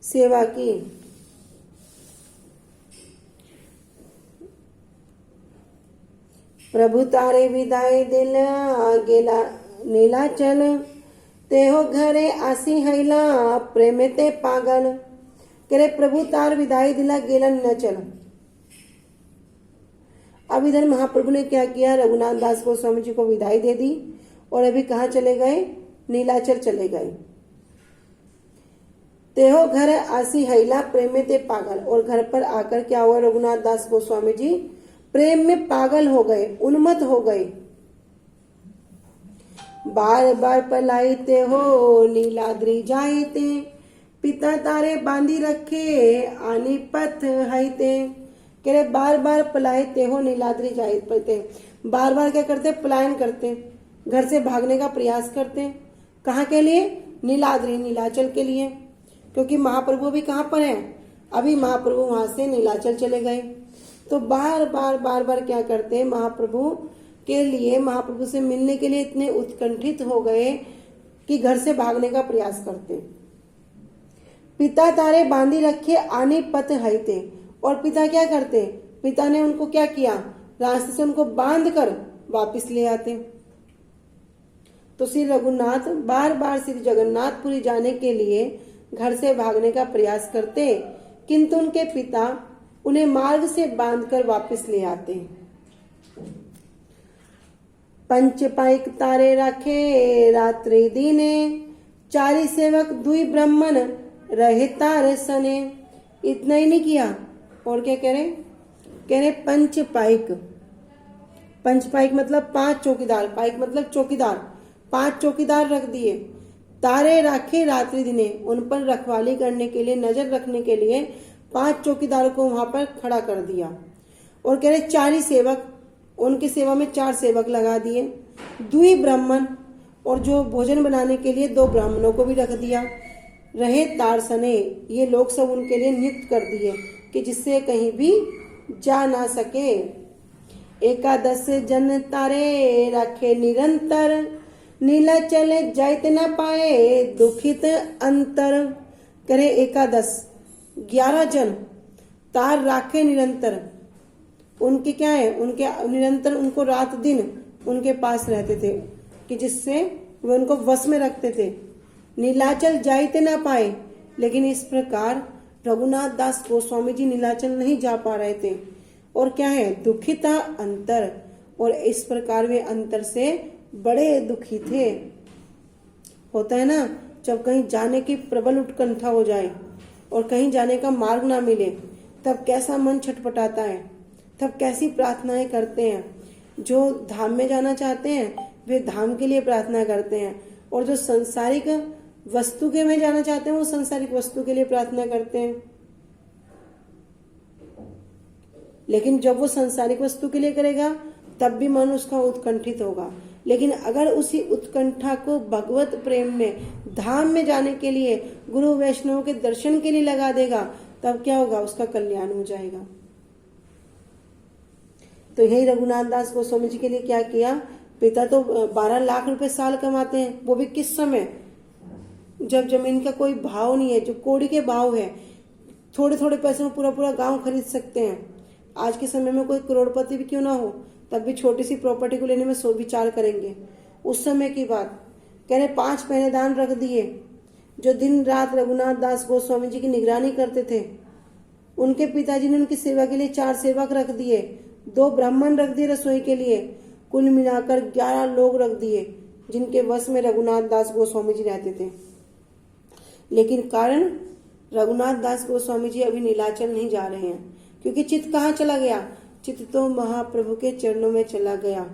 सेवा की। प्रभु तारे विदाई दिला गेला नीलाचल, तेहो घरे आसी हैला प्रेमे ते पागल। करे प्रभु तार विदाई दिला गेला नीलाचल। अब इधर महाप्रभु ने क्या किया, रघुनाथ दास गोस्वामी जी को विदाई दे दी और अभी कहाँ चले गए, नीलाचल चले गए। तेहो घर आसी हैला प्रेमे ते पागल, और घर पर आकर क्या हुआ, रघुनाथ दास गोस्वामी जी प्रेम में पागल हो गए, उन्मत्त हो गए। बार बार पलाई ते हो नीलाद्री जाई ते, पिता तारे बांधी रखे आनी पथ है ते। कह रहे बार बार पलाए ते हो नीलाद्री जाई ते, बार बार क्या करते, पलायन करते, घर से भागने का प्रयास करते। कहाँ के लिए, नीलाद्री नीलाचल के लिए, क्योंकि महाप्रभु भी कहाँ पर है, अभी महाप्रभु वहां से नीलाचल चले गए। तो बार बार क्या करते, महाप्रभु के लिए, महाप्रभु से मिलने के लिए इतने उत्कंठित हो गए कि घर से भागने का प्रयास करते। पिता तारे बांधी रखे आने पथ हईते, और पिता क्या करते, पिता ने उनको क्या किया, रास्ते से उनको बांध कर वापिस ले आते। तो श्री रघुनाथ बार बार श्री जगन्नाथपुरी जाने के लिए घर से भागने का प्रयास करते, किंतु उनके पिता उन्हें मार्ग से बांधकर वापस ले आते। पंच पाइक तारे रखे रात्रि दिने, चारी सेवक दुई ब्राह्मण रहे तारे सने। इतना ही नहीं किया, और क्या कह रहे पंच पाइक। पंच पाइक मतलब 5 चौकीदार, पाइक मतलब चौकीदार, 5 चौकीदार रख दिए। तारे राखे रात्रि दिने, उन पर रखवाली करने के लिए, नजर रखने के लिए 5 चौकीदारों को वहां पर खड़ा कर दिया। और कह रहे 4 सेवक, उनकी सेवा में 4 सेवक लगा दिए। दुई ब्राह्मण, और जो भोजन बनाने के लिए 2 ब्राह्मणों को भी रख दिया। रहे तारसने, ये लोग सब उनके लिए नियुक्त कर दिए कि जिससे कहीं भी जा ना सके। एकादश जन तारे रखे निरंतर, नीलाचल जाते न पाए दुखित अंतर। करे एकादश 11 जन तार राखे निरंतर, उनके क्या है, उनके निरंतर उनको रात दिन उनके पास रहते थे कि जिससे वे उनको वश में रखते थे। नीलाचल जाते ना पाए, लेकिन इस प्रकार रघुनाथ दास गोस्वामी जी नीलाचल नहीं जा पा रहे थे। और क्या है, दुखिता अंतर, और इस प्रकार वे अंतर से बड़े दुखी थे। होता है ना, जब कहीं जाने की प्रबल उत्कंठा हो जाए और कहीं जाने का मार्ग ना मिले, तब कैसा मन छटपटाता है, तब कैसी प्रार्थनाएं करते हैं। जो धाम में जाना चाहते हैं वे धाम के लिए प्रार्थना करते हैं, और जो संसारिक वस्तु के में जाना चाहते हैं वो संसारिक वस्तु के लिए प्रार्थना करते हैं। लेकिन जब वो संसारिक वस्तु के लिए करेगा तब भी मन उसका उत्कंठित होगा। लेकिन अगर उसी उत्कंठा को भगवत प्रेम में, धाम में जाने के लिए, गुरु वैष्णव के दर्शन के लिए लगा देगा, तब क्या होगा, उसका कल्याण हो जाएगा। तो यही रघुनाथ दास गोस्वामी जी के लिए क्या किया, पिता तो 12 लाख रुपए साल कमाते हैं, वो भी किस समय, जब जमीन का कोई भाव नहीं है, जो कौड़ी के भाव है, थोड़े थोड़े पैसे में पूरा पूरा गांव खरीद सकते हैं। आज के समय में कोई करोड़पति भी क्यों ना हो, तब भी छोटी सी प्रॉपर्टी को लेने में सोच विचार करेंगे। उस समय की बात कह रहे 5 पहरेदार रख दिए जो दिन रात रघुनाथ दास गोस्वामी जी की निगरानी करते थे। उनके पिताजी ने उनकी सेवा के लिए 4 सेवक रख दिए, 2 ब्राह्मण रख दिए रसोई के लिए, कुल मिलाकर 11 लोग रख दिए जिनके वश में रघुनाथ दास गोस्वामी जी रहते थे। लेकिन कारण, रघुनाथ दास गोस्वामी जी अभी नीलाचल नहीं जा रहे हैं, क्योंकि चित्त कहाँ चला गया, चित्त तो महाप्रभु के चरणों में चला गया,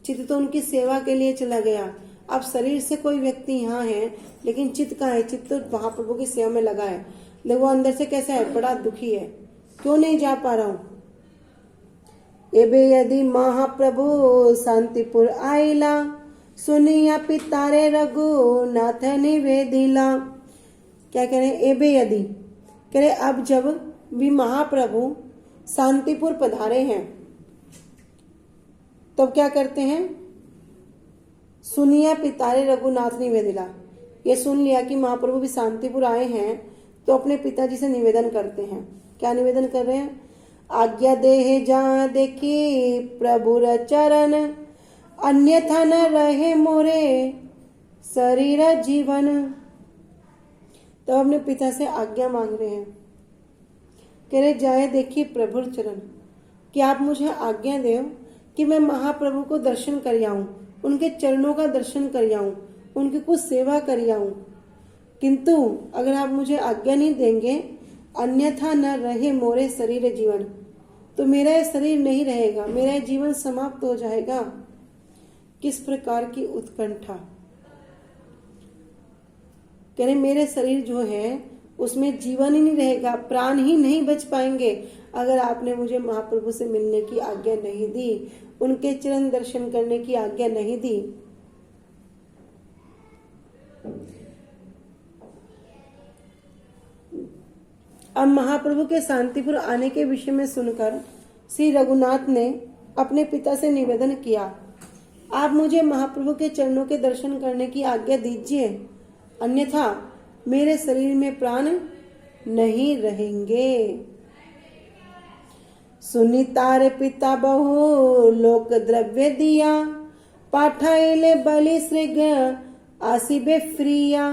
चित्त तो उनकी सेवा के लिए चला गया। अब शरीर से कोई व्यक्ति यहाँ है, लेकिन चित्त कहाँ है, चित्त तो महाप्रभु की सेवा में लगा है। लेकिन वो अंदर से कैसा है, बड़ा दुखी है, क्यों नहीं जा पा रहा हूँ। एबे यदि महाप्रभु शांतिपुर आइला, सुनिया पितारे रघुनाथ निवेदिला। क्या कह रहे, एबे यदि, कह रहे अब जब भी महाप्रभु शांतिपुर पधारे हैं, तो क्या करते हैं, सुनिया पितारे रघुनाथ निवेदिला, ये सुन लिया कि महाप्रभु भी शांतिपुर आए हैं, तो अपने पिताजी से निवेदन करते हैं। क्या निवेदन कर रहे हैं? आज्ञा देह जा देखी प्रभुर चरण, अन्यथा न रहे मोरे शरीर जीवन। तो अपने पिता से आज्ञा मांग रहे हैं, कह रहे जाए देखिए प्रभुर चरण, कि आप मुझे आज्ञा दो कि मैं महाप्रभु को दर्शन कर आऊं, उनके चरणों का दर्शन कर आऊं, उनकी कुछ सेवा कर आऊं। किंतु अगर आप मुझे आज्ञा नहीं देंगे, अन्यथा न रहे मोरे शरीर जीवन, तो मेरा ये शरीर नहीं रहेगा, मेरा ये जीवन समाप्त हो जाएगा। किस प्रकार की उत्कंठा! कह रहे मेरे शरीर जो है उसमें जीवन ही नहीं रहेगा, प्राण ही नहीं बच पाएंगे अगर आपने मुझे महाप्रभु से मिलने की आज्ञा नहीं दी, उनके चरण दर्शन करने की आज्ञा नहीं दी। अब महाप्रभु के शांतिपुर आने के विषय में सुनकर श्री रघुनाथ ने अपने पिता से निवेदन किया, आप मुझे महाप्रभु के चरणों के दर्शन करने की आज्ञा दीजिए, अन्यथा मेरे शरीर में प्राण नहीं रहेंगे। सुनी तारे पिता बहु लोक द्रव्य दिया, पाठाइले बलि श्रीग आसिबे फ्रिया।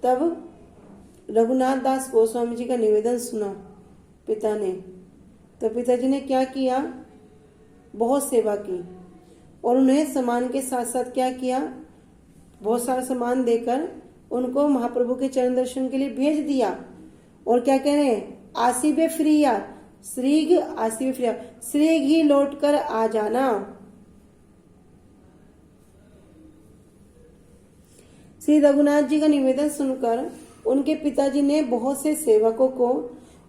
तब रघुनाथ दास गोस्वामी जी का निवेदन सुना पिता ने, तो पिताजी ने क्या किया? बहुत सेवा की और उन्हें सामान के साथ साथ क्या किया? बहुत सारा सामान देकर उनको महाप्रभु के चरण दर्शन के लिए भेज दिया। और क्या कह रहे हैं? आसिबे फ्रिया, श्रीग आसिबे फ्रिया, श्रीग ही लौट कर आ जाना। श्री रघुनाथ जी का निवेदन सुनकर उनके पिताजी ने बहुत से सेवकों को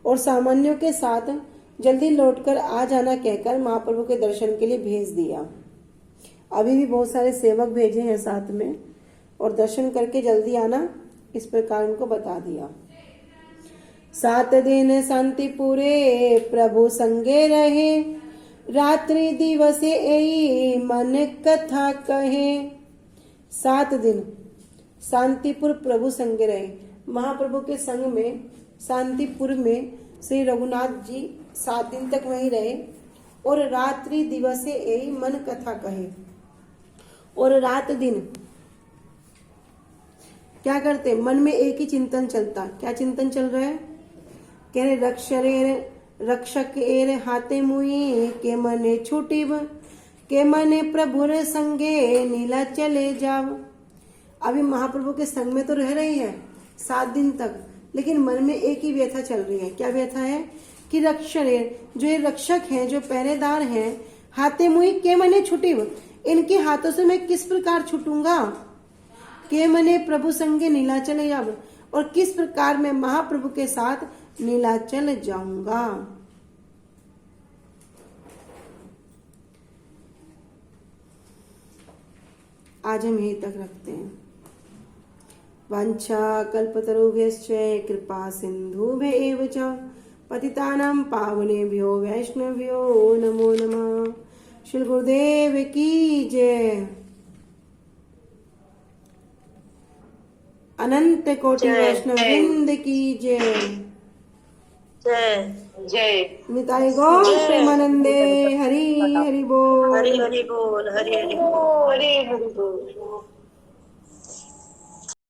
और सामान्यों के साथ जल्दी लौटकर आ जाना कहकर महाप्रभु के दर्शन के लिए भेज दिया। अभी भी बहुत सारे सेवक भेजे हैं साथ में, और दर्शन करके जल्दी आना, इस प्रकार उनको बता दिया। 7 दिन शांतिपुरे प्रभु संगे रहे, रात्रि दिवसे एई मन कथा कहे। 7 दिन शांतिपुर प्रभु संगे रहे, महाप्रभु के संग में शांतिपुर में श्री रघुनाथ जी 7 दिन तक वहीं रहे। और रात्रि दिवसे एई मन कथा कहे, और रात दिन क्या करते? मन में एक ही चिंतन चलता। क्या चिंतन चल रहा है? कह रहे रक्षक एर हाथे मुई, के मने छुटीब, के मने प्रभुर संगे नीला चले जाव। अभी महाप्रभु के संग में तो रह रही है 7 दिन तक, लेकिन मन में एक ही व्यथा चल रही है। क्या व्यथा है? कि रक्षक, जो ये रक्षक हैं, जो पहरेदार हैं, हाथे मुई के मने छुटीब, इनके हाथों से मैं किस प्रकार छूटूंगा? के मने प्रभु संगे नीलाचल जाब, और किस प्रकार मैं महाप्रभु के साथ नीलाचल जाऊंगा। आज हम यहीं तक रखते हैं। वांछा कल्पतरुभ्यश्च कृपा सिन्धुभ्येव च पतितानां पावनेभ्यो वैष्णवेभ्यो नमो नमः। श्री गुरुदेव की जय। अनंत कोटि वैष्णव वृंद की जय। जय निताई गौर प्रेमानंदे। हरि हरि बोल। हरि हरि बोल, हरि हरि बोल, हरि हरि बोल।